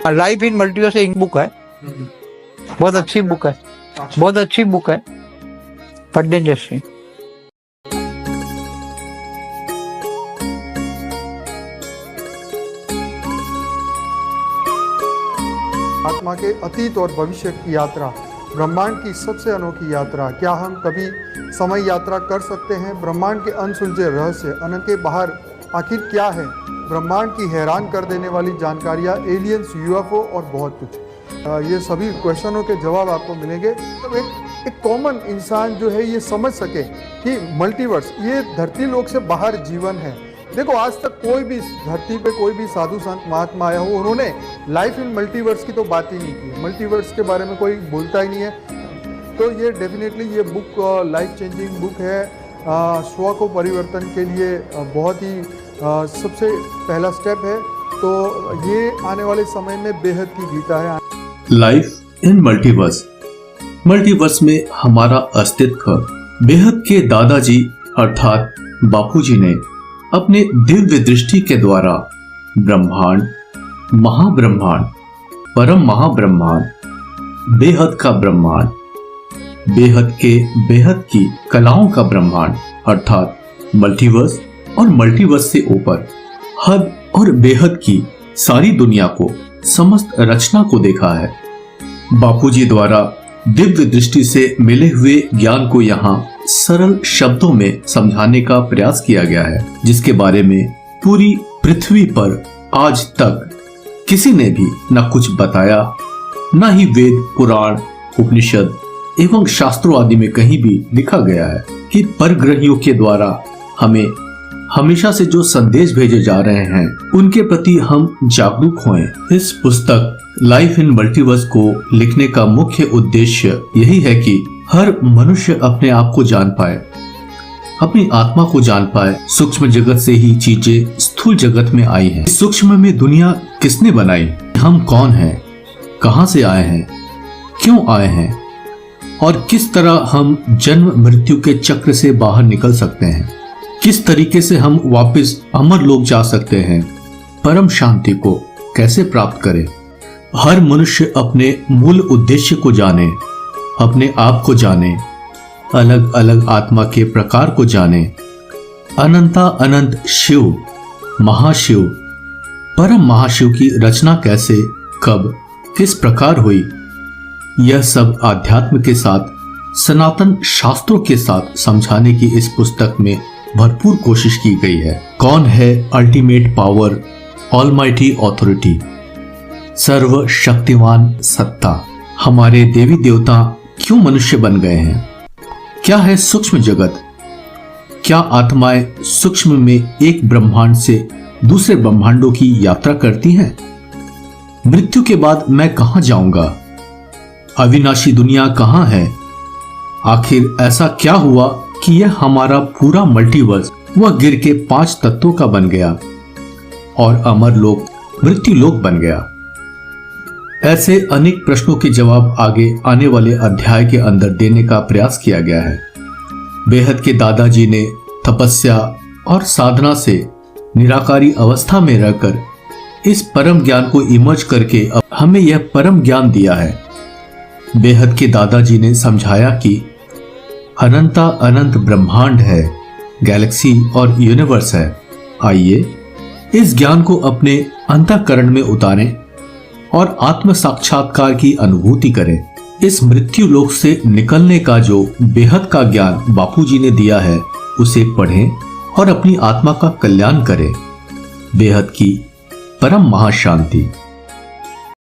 Life in multiverse एक book है, बहुत अच्छी बुक है, बहुत अच्छी बुक है, पढ़ने जैसी। आत्मा के अतीत और भविष्य की यात्रा, ब्रह्मांड की सबसे अनोखी यात्रा। क्या हम कभी समय यात्रा कर सकते हैं? ब्रह्मांड के अनसुलझे रहस्य, अनंत के बाहर आखिर क्या है? ब्रह्मांड की हैरान कर देने वाली जानकारियाँ, एलियंस, यूएफओ और बहुत कुछ। ये सभी क्वेश्चनों के जवाब आपको मिलेंगे। तो एक कॉमन इंसान जो है ये समझ सके कि मल्टीवर्स ये धरती लोक से बाहर जीवन है। देखो, आज तक कोई भी धरती पे कोई भी साधु संत महात्मा आया हो, उन्होंने लाइफ इन मल्टीवर्स की तो बात ही नहीं की। मल्टीवर्स के बारे में कोई बोलता ही नहीं है। तो ये डेफिनेटली ये बुक लाइफ चेंजिंग बुक है। स्व को परिवर्तन के लिए बहुत ही सबसे पहला स्टेप है। तो ये आने वाले समय में बेहद की गीता है। Life in multiverse. मल्टीवर्स में हमारा अस्तित्व बेहद के दादाजी अर्थात बापूजी ने अपने दिव्य दृष्टि के द्वारा ब्रह्मांड, महाब्रह्मांड, परम महाब्रह्मांड, बेहद का ब्रह्मांड, बेहद के बेहद की कलाओं का ब्रह्मांड अर्थात मल्टीवर्स और मल्टीवर्स से ऊपर हद और बेहद की सारी दुनिया को, समस्त रचना को देखा है। बापूजी द्वारा दिव्य दृष्टि से मिले हुए ज्ञान को यहाँ सरल शब्दों में समझाने का प्रयास किया गया है, जिसके बारे में पूरी पृथ्वी पर आज तक किसी ने भी न कुछ बताया, न ही वेद, पुराण, उपनिषद एवं शास्त्रों आदि में कहीं भी लिखा गया है कि परग्रहियों के द्वारा हमें हमेशा से जो संदेश भेजे जा रहे हैं उनके प्रति हम जागरूक हों। इस पुस्तक लाइफ इन मल्टीवर्स को लिखने का मुख्य उद्देश्य यही है कि हर मनुष्य अपने आप को जान पाए, अपनी आत्मा को जान पाए। सूक्ष्म जगत से ही चीजें स्थूल जगत में आई हैं। सूक्ष्म में दुनिया किसने बनाई, हम कौन हैं, कहां से आए हैं, क्यों आए हैं और किस तरह हम जन्म मृत्यु के चक्र से बाहर निकल सकते हैं, किस तरीके से हम वापस अमर लोक जा सकते हैं, परम शांति को कैसे प्राप्त करें। हर मनुष्य अपने मूल उद्देश्य को जाने, अपने आप को जाने, अलग अलग आत्मा के प्रकार को जाने, अनंता अनंत शिव, महाशिव, परम महाशिव की रचना कैसे, कब, किस प्रकार हुई, यह सब आध्यात्म के साथ, सनातन शास्त्रों के साथ समझाने की इस पुस्तक में भरपूर कोशिश की गई है। कौन है अल्टीमेट पावर, ऑलमाइटी ऑथोरिटी, सर्वशक्तिमान सत्ता? हमारे देवी देवता क्यों मनुष्य बन गए हैं? क्या है सूक्ष्म जगत? क्या आत्माएं सूक्ष्म में एक ब्रह्मांड से दूसरे ब्रह्मांडों की यात्रा करती हैं? मृत्यु के बाद मैं कहां जाऊंगा? अविनाशी दुनिया कहां है? आखिर ऐसा क्या हुआ कि यह हमारा पूरा मल्टीवर्स वह गिर के 5 तत्वों का बन गया और अमर लोक, मृत्यु लोक बन गया? ऐसे अनेक प्रश्नों के जवाब आगे आने वाले अध्याय के अंदर देने का प्रयास किया गया है। बेहद के दादाजी ने तपस्या और साधना से निराकारी अवस्था में रहकर इस परम ज्ञान को इमर्ज करके अब हमें यह परम ज्ञान दिया है। बेहद के दादाजी ने समझाया कि अनंता अनंत ब्रह्मांड है, गैलेक्सी और यूनिवर्स है। आइए इस ज्ञान को अपने अंतःकरण में उतारें और आत्म साक्षात्कार की अनुभूति करें। इस मृत्यु लोक से निकलने का जो बेहद का ज्ञान बापूजी ने दिया है उसे पढ़ें और अपनी आत्मा का कल्याण करें। बेहद की परम महाशांति।